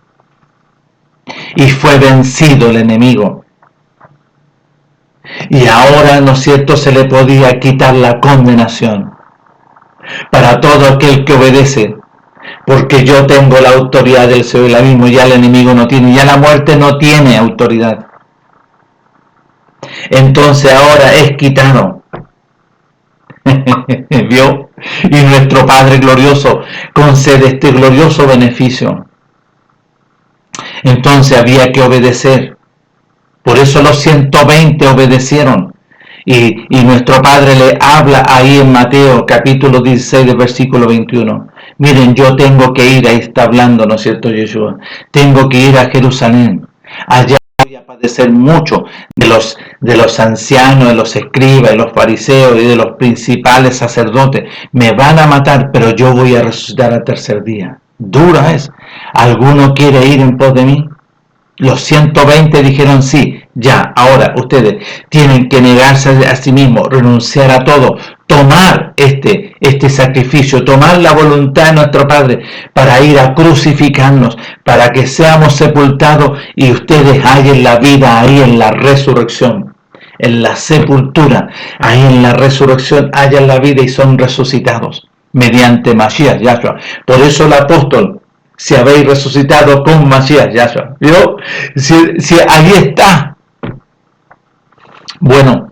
Y fue vencido el enemigo. Y ahora, ¿no es cierto?, se le podía quitar la condenación para todo aquel que obedece, porque yo tengo la autoridad del Seol y el abismo, ya el enemigo no tiene, ya la muerte no tiene autoridad. Entonces ahora es quitado. ¿Vio? Y nuestro Padre glorioso concede este glorioso beneficio. Entonces había que obedecer. Por eso los 120 obedecieron. Y nuestro Padre le habla ahí en Mateo capítulo 16 del versículo 21. Miren, yo tengo que ir, ahí está hablando, ¿no es cierto, Yeshua? Tengo que ir a Jerusalén. Allá voy a padecer mucho de los ancianos, de los escribas, de los fariseos y de los principales sacerdotes. Me van a matar, pero yo voy a resucitar al tercer día. Dura es. ¿Alguno quiere ir en pos de mí? Los 120 dijeron sí. Ya, ahora ustedes tienen que negarse a sí mismos, renunciar a todo, tomar este sacrificio, tomar la voluntad de nuestro Padre para ir a crucificarnos, para que seamos sepultados y ustedes hallen la vida ahí en la resurrección, en la sepultura, ahí en la resurrección hallan la vida y son resucitados mediante Mashiach Yahshua. Por eso el apóstol, si habéis resucitado con Mashiach Yahshua, ¿vio? Si ahí está. Bueno,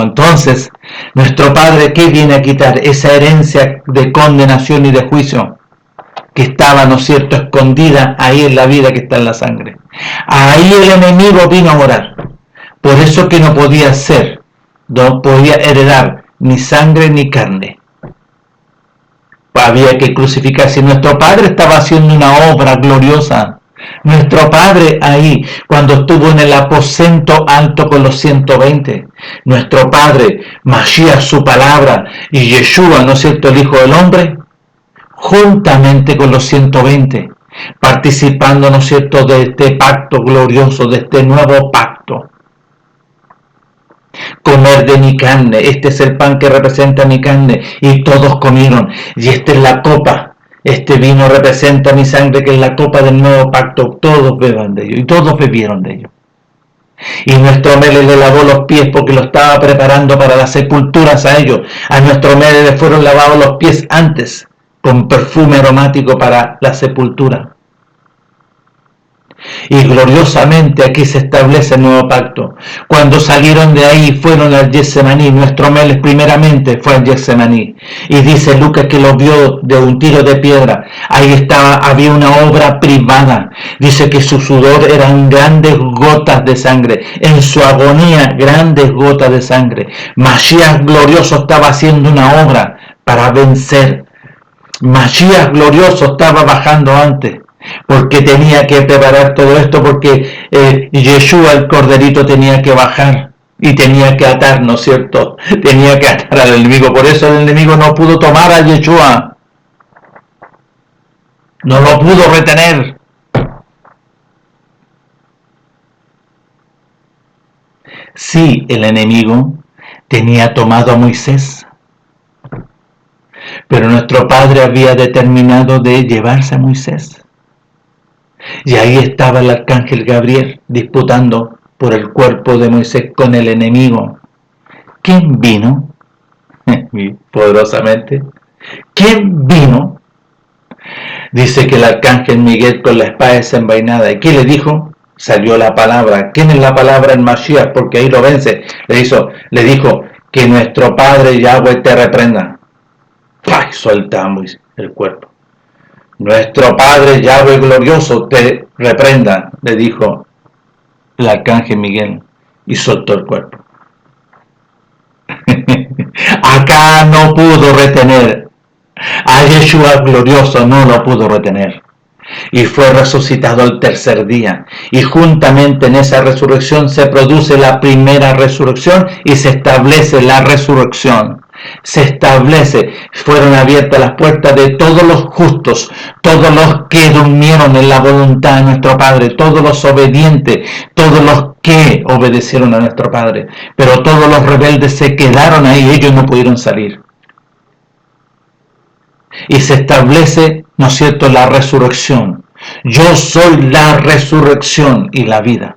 entonces, nuestro Padre, ¿qué viene a quitar? Esa herencia de condenación y de juicio que estaba, ¿no es cierto?, escondida ahí en la vida que está en la sangre. Ahí el enemigo vino a morar. Por eso que no podía heredar ni sangre ni carne. Había que crucificarse. Nuestro Padre estaba haciendo una obra gloriosa. Nuestro Padre ahí, cuando estuvo en el aposento alto con los 120, nuestro Padre, Mashiach, su palabra, y Yeshua, ¿no es cierto?, el Hijo del Hombre, juntamente con los 120, participando, ¿no es cierto?, de este pacto glorioso, de este nuevo pacto. Comer de mi carne, este es el pan que representa mi carne, y todos comieron, y esta es la copa. Este vino representa mi sangre, que es la copa del nuevo pacto. Todos beban de ello. Y todos bebieron de ello. Y nuestro Mele le lavó los pies porque lo estaba preparando para las sepulturas a ellos. A nuestro Mele le fueron lavados los pies antes, con perfume aromático para la sepultura. Y gloriosamente aquí se establece el nuevo pacto. Cuando salieron de ahí fueron al Getsemaní. Nuestro Meles primeramente fue al Getsemaní. Y dice Lucas que lo vio de un tiro de piedra. Ahí estaba, había una obra privada. Dice que su sudor eran grandes gotas de sangre. En su agonía, grandes gotas de sangre. Masías glorioso estaba haciendo una obra para vencer. Masías glorioso estaba bajando antes, porque tenía que preparar todo esto, porque Yeshua el Corderito tenía que bajar y tenía que atar, ¿no es cierto? Tenía que atar al enemigo, por eso el enemigo no pudo tomar a Yeshua, no lo pudo retener. Sí, el enemigo tenía tomado a Moisés, pero nuestro Padre había determinado de llevarse a Moisés. Y ahí estaba el arcángel Gabriel disputando por el cuerpo de Moisés con el enemigo. ¿Quién vino? Poderosamente. ¿Quién vino? Dice que el arcángel Miguel con la espada desenvainada. ¿Y qué le dijo? Salió la palabra. ¿Quién es la palabra en Mashiach? Porque ahí lo vence. Le dijo que nuestro Padre Yahweh te reprenda. ¡Ay! Soltamos el cuerpo. Nuestro Padre Yahweh glorioso te reprenda, le dijo el arcángel Miguel, y soltó el cuerpo. Acá no pudo retener. A Yeshua glorioso no lo pudo retener. Y fue resucitado el tercer día. Y juntamente en esa resurrección se produce la primera resurrección y se establece la resurrección. Se establece, fueron abiertas las puertas de todos los justos, todos los que durmieron en la voluntad de nuestro Padre, todos los obedientes, todos los que obedecieron a nuestro Padre. Pero todos los rebeldes se quedaron ahí, ellos no pudieron salir. Y se establece, ¿no es cierto?, la resurrección. Yo soy la resurrección y la vida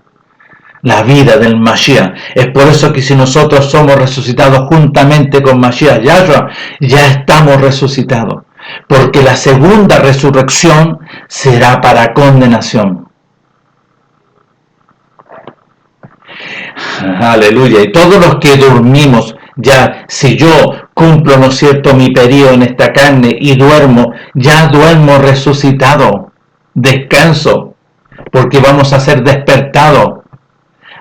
del Mashiach. Es por eso que si nosotros somos resucitados juntamente con Mashiach Yahshua, ya estamos resucitados. Porque la segunda resurrección será para condenación. Aleluya. Y todos los que dormimos, ya si yo cumplo, ¿no es cierto?, mi periodo en esta carne y duermo, ya duermo resucitado. Descanso, porque vamos a ser despertados.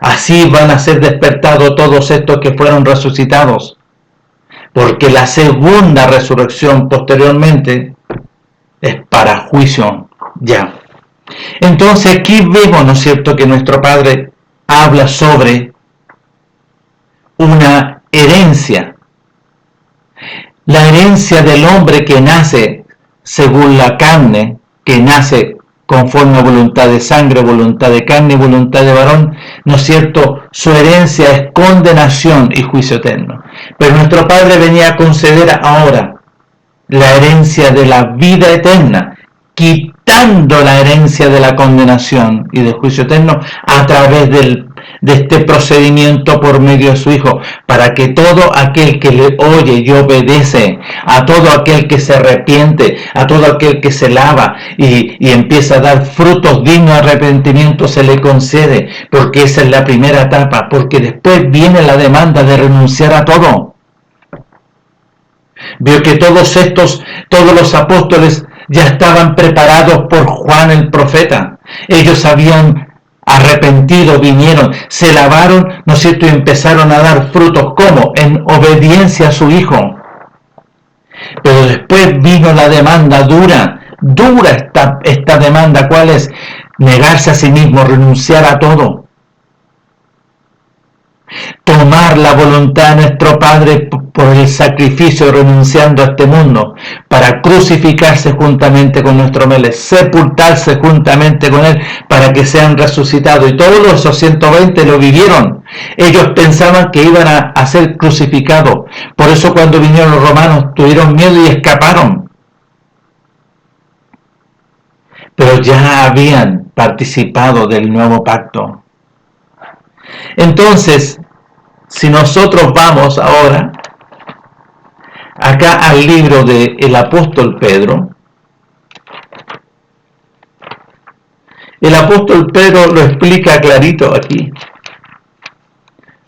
Así van a ser despertados todos estos que fueron resucitados. Porque la segunda resurrección posteriormente es para juicio ya. Entonces aquí vemos, ¿no es cierto?, que nuestro Padre habla sobre una herencia. La herencia del hombre que nace según la carne, que nace conforme a voluntad de sangre, voluntad de carne y voluntad de varón, ¿no es cierto? Su herencia es condenación y juicio eterno. Pero nuestro Padre venía a conceder ahora la herencia de la vida eterna, quitando la herencia de la condenación y del juicio eterno a través de este procedimiento por medio de su Hijo, para que todo aquel que le oye y obedece, a todo aquel que se arrepiente, a todo aquel que se lava y empieza a dar frutos dignos de arrepentimiento, se le concede, porque esa es la primera etapa, porque después viene la demanda de renunciar a todo. Veo que todos los apóstoles ya estaban preparados por Juan el profeta. Ellos habían arrepentido, vinieron, se lavaron, ¿no es cierto?, y empezaron a dar frutos. ¿Cómo? En obediencia a su Hijo. Pero después vino la demanda dura esta demanda. ¿Cuál es? Negarse a sí mismo, renunciar a todo. Tomar la voluntad de nuestro Padre por el sacrificio, renunciando a este mundo, para crucificarse juntamente con nuestro Meles, sepultarse juntamente con Él, para que sean resucitados. Y todos esos 120 lo vivieron. Ellos pensaban que iban a ser crucificados. Por eso cuando vinieron los romanos tuvieron miedo y escaparon. Pero ya habían participado del nuevo pacto. Entonces, si nosotros vamos ahora acá al libro del apóstol Pedro, El apóstol Pedro lo explica clarito aquí.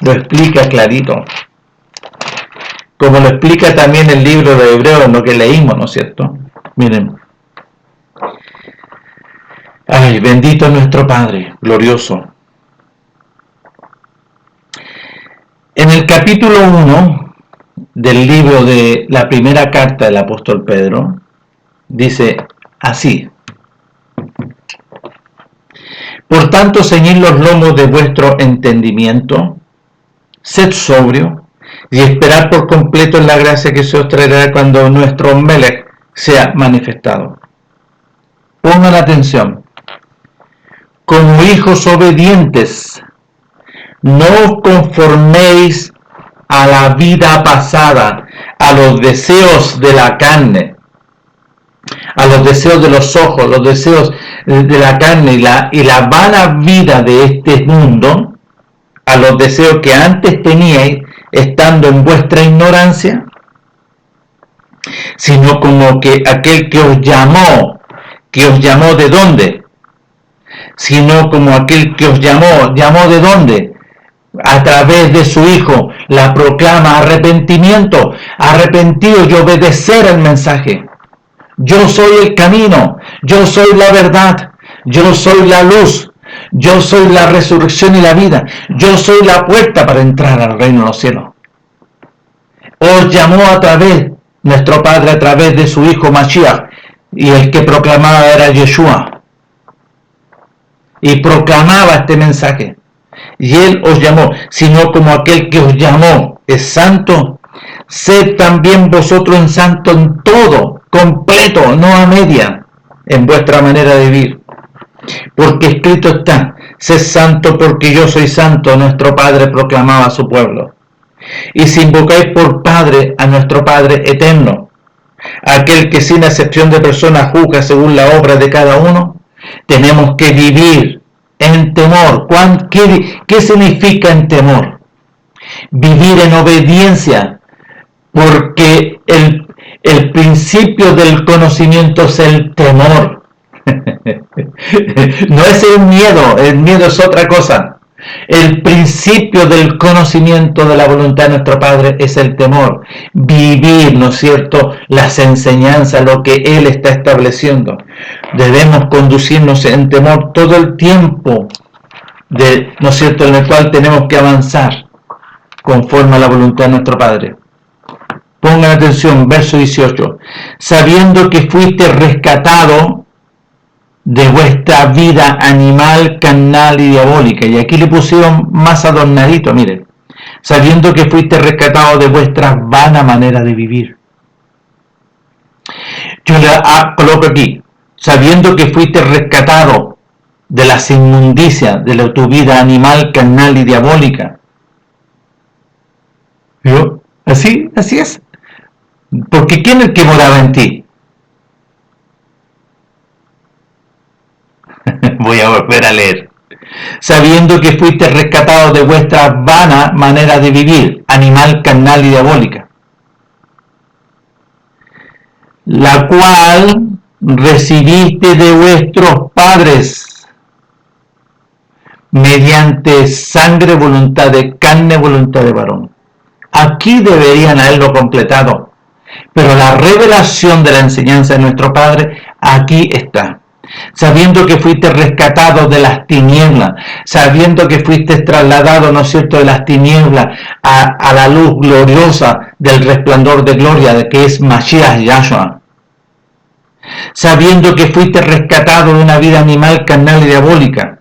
Lo explica clarito. Como lo explica también el libro de Hebreos, en lo que leímos, ¿no es cierto? Miren. Ay, bendito nuestro Padre, glorioso. En el capítulo 1 del libro de la primera carta del apóstol Pedro, dice así: por tanto, ceñid los lomos de vuestro entendimiento, sed sobrio y esperad por completo en la gracia que se os traerá cuando nuestro Melech sea manifestado. Pongan atención. Como hijos obedientes, no os conforméis a la vida pasada, a los deseos de la carne, a los deseos de los ojos, los deseos de la carne y la vana vida de este mundo, a los deseos que antes teníais estando en vuestra ignorancia, sino como que aquel que os llamó ¿de dónde? Sino como aquel que os llamó ¿de dónde? A través de su Hijo, la proclama arrepentimiento, arrepentidos y obedecer el mensaje. Yo soy el camino, yo soy la verdad, yo soy la luz, yo soy la resurrección y la vida, yo soy la puerta para entrar al reino de los cielos. Os llamó a través, nuestro Padre a través de su Hijo Mashiach, y el que proclamaba era Yeshua, y proclamaba este mensaje, y Él os llamó, sino como aquel que os llamó es santo, sed también vosotros en santo en todo, completo, no a media, en vuestra manera de vivir. Porque escrito está, sed santo porque yo soy santo, nuestro Padre proclamaba a su pueblo. Y si invocáis por Padre a nuestro Padre eterno, aquel que sin excepción de personas juzga según la obra de cada uno, tenemos que vivir en temor. ¿Qué significa en temor? Vivir en obediencia, porque el principio del conocimiento es el temor. No es el miedo es otra cosa. El principio del conocimiento de la voluntad de nuestro Padre es el temor. Vivir, ¿no es cierto?, las enseñanzas, lo que Él está estableciendo. Debemos conducirnos en temor todo el tiempo, ¿no es cierto?, en el cual tenemos que avanzar conforme a la voluntad de nuestro Padre. Pongan atención, verso 18. Sabiendo que fuiste rescatado de vuestra vida animal, carnal y diabólica. Y aquí le pusieron más adornadito, miren. Sabiendo que fuiste rescatado de vuestra vana manera de vivir. Yo le coloco aquí. Sabiendo que fuiste rescatado de las inmundicias de tu vida animal, carnal y diabólica. ¿Yo? Así es. Porque ¿quién es el que moraba en ti? Voy a volver a leer. Sabiendo que fuiste rescatado de vuestra vana manera de vivir, animal, carnal y diabólica, la cual recibiste de vuestros padres mediante sangre, voluntad de carne, voluntad de varón. Aquí deberían haberlo completado. Pero la revelación de la enseñanza de nuestro Padre, aquí está. Sabiendo que fuiste rescatado de las tinieblas, sabiendo que fuiste trasladado, ¿no es cierto?, de las tinieblas a la luz gloriosa del resplandor de gloria, de que es Mashiach Yahshua. Sabiendo que fuiste rescatado de una vida animal, carnal y diabólica,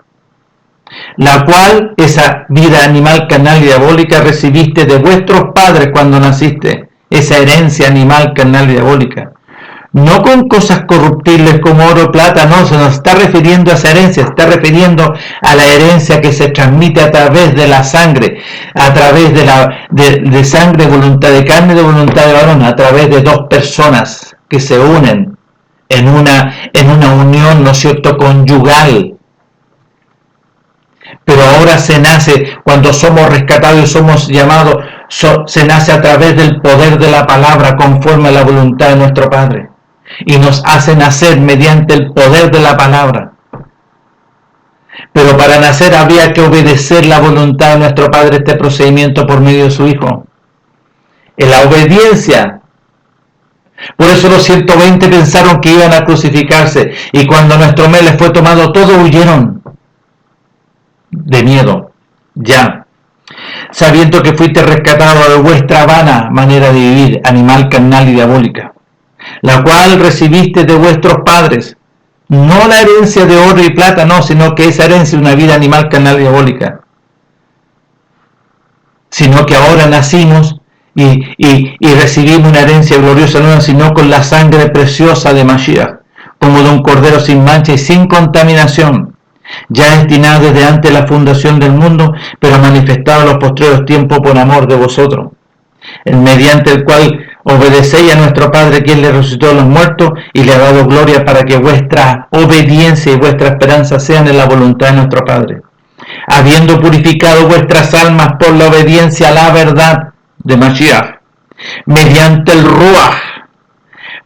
la cual, esa vida animal, carnal y diabólica, recibiste de vuestros padres cuando naciste. Esa herencia animal, carnal y diabólica. No con cosas corruptibles como oro o plata, no, se nos está refiriendo a esa herencia, se está refiriendo a la herencia que se transmite a través de la sangre, a través de sangre, voluntad de carne y de voluntad de varón, a través de dos personas que se unen en una unión, ¿no es cierto?, conyugal. Pero ahora se nace, cuando somos rescatados y somos llamados, se nace a través del poder de la palabra conforme a la voluntad de nuestro Padre. Y nos hace nacer mediante el poder de la palabra. Pero para nacer habría que obedecer la voluntad de nuestro Padre, este procedimiento por medio de su Hijo. En la obediencia. Por eso los 120 pensaron que iban a crucificarse, y cuando nuestro mes les fue tomado, todos huyeron de miedo, ya, sabiendo que fuiste rescatado de vuestra vana manera de vivir, animal, carnal y diabólica, la cual recibiste de vuestros padres, no la herencia de oro y plata, no, sino que esa herencia es una vida animal, carnal y diabólica, sino que ahora nacimos y recibimos una herencia gloriosa, no, sino con la sangre preciosa de Mashiach, como de un cordero sin mancha y sin contaminación, ya destinado desde antes de la fundación del mundo, pero manifestado en los postreros tiempos por amor de vosotros, mediante el cual obedecéis a nuestro Padre, quien le resucitó de los muertos y le ha dado gloria, para que vuestra obediencia y vuestra esperanza sean en la voluntad de nuestro Padre, habiendo purificado vuestras almas por la obediencia a la verdad de Mashiach, mediante el Ruach,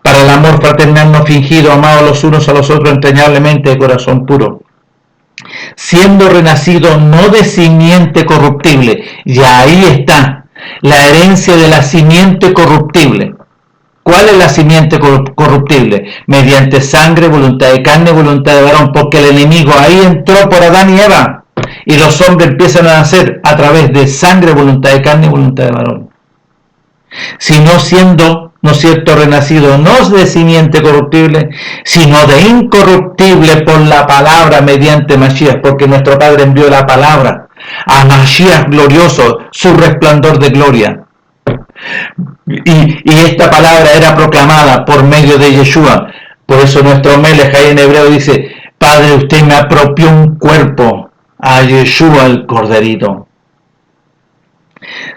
para el amor fraternal no fingido, amados los unos a los otros entrañablemente de corazón puro, siendo renacido no de simiente corruptible, y ahí está la herencia de la simiente corruptible. ¿Cuál es la simiente corruptible? Mediante sangre, voluntad de carne, voluntad de varón, porque el enemigo ahí entró por Adán y Eva, y los hombres empiezan a nacer a través de sangre, voluntad de carne y voluntad de varón. Sino siendo, ¿no es cierto?, renacido no de simiente corruptible, sino de incorruptible por la palabra mediante Mashiach, porque nuestro Padre envió la palabra a Mashiach glorioso, su resplandor de gloria. Y esta palabra era proclamada por medio de Yeshua. Por eso nuestro Melech ahí en hebreo dice: Padre, usted me apropió un cuerpo, a Yeshua el Corderito.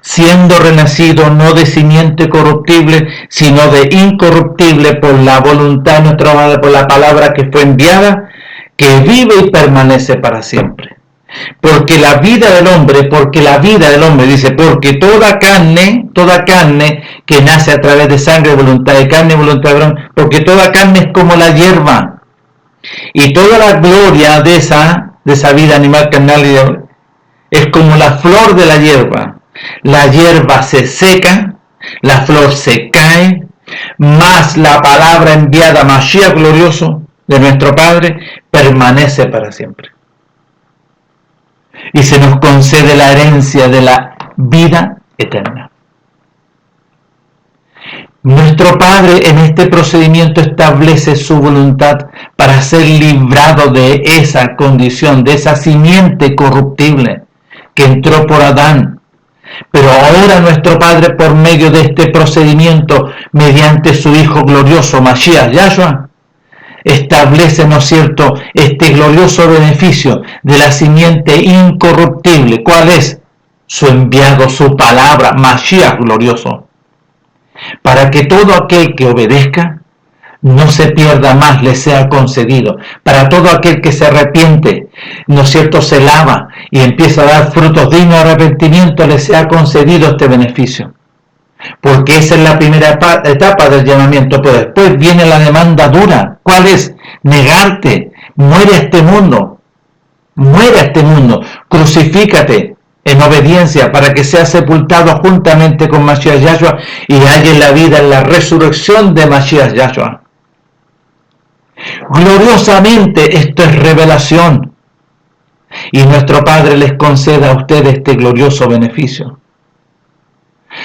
Siendo renacido no de simiente corruptible, sino de incorruptible por la voluntad de nuestro Padre, por la palabra que fue enviada, que vive y permanece para siempre. Porque la vida del hombre, dice, porque toda carne que nace a través de sangre, voluntad de carne, voluntad de varón, porque toda carne es como la hierba, y toda la gloria de esa vida animal carnal es como la flor de la hierba. La hierba se seca, la flor se cae, mas la palabra enviada, Mashiach glorioso, de nuestro Padre, permanece para siempre. Y se nos concede la herencia de la vida eterna. Nuestro Padre en este procedimiento establece su voluntad para ser librado de esa condición, de esa simiente corruptible que entró por Adán. Pero ahora nuestro Padre, por medio de este procedimiento, mediante su Hijo glorioso, Mashiach Yahshua, establece, ¿no es cierto?, este glorioso beneficio de la simiente incorruptible. ¿Cuál es? Su enviado, su palabra, Mashiach glorioso. Para que todo aquel que obedezca no se pierda más, le sea concedido. Para todo aquel que se arrepiente, ¿no es cierto?, se lava y empieza a dar frutos dignos de arrepentimiento, le sea concedido este beneficio. Porque esa es la primera etapa del llamamiento, pero después viene la demanda dura. ¿Cuál es? Negarte, muere a este mundo, crucifícate en obediencia para que sea sepultado juntamente con Mashiach Yahshua y halle la vida en la resurrección de Mashiach Yahshua. Gloriosamente, esto es revelación, y nuestro Padre les conceda a ustedes este glorioso beneficio.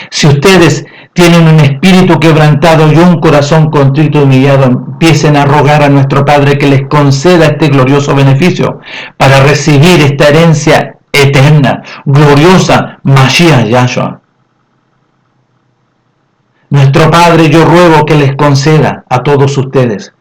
Si ustedes tienen un espíritu quebrantado y un corazón contrito y humillado, empiecen a rogar a nuestro Padre que les conceda este glorioso beneficio para recibir esta herencia eterna, gloriosa, Mashiach Yahshua. Nuestro Padre, yo ruego que les conceda a todos ustedes,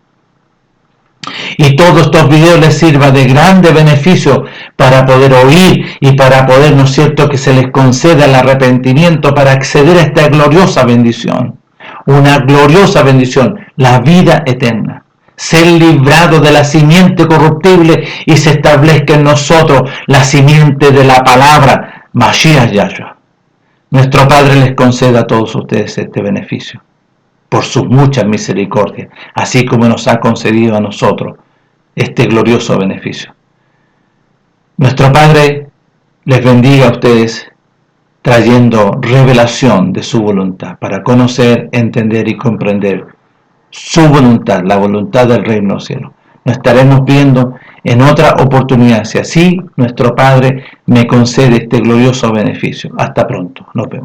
y todos estos videos les sirva de grande beneficio para poder oír y para poder, ¿no es cierto?, que se les conceda el arrepentimiento para acceder a esta gloriosa bendición. Una gloriosa bendición, la vida eterna. Ser librado de la simiente corruptible y se establezca en nosotros la simiente de la palabra, Mashiach Yahshua. Nuestro Padre les conceda a todos ustedes este beneficio, por sus muchas misericordias, así como nos ha concedido a nosotros este glorioso beneficio. Nuestro Padre les bendiga a ustedes trayendo revelación de su voluntad para conocer, entender y comprender su voluntad, la voluntad del reino de los cielos. Nos estaremos viendo en otra oportunidad, si así nuestro Padre me concede este glorioso beneficio. Hasta pronto, nos vemos.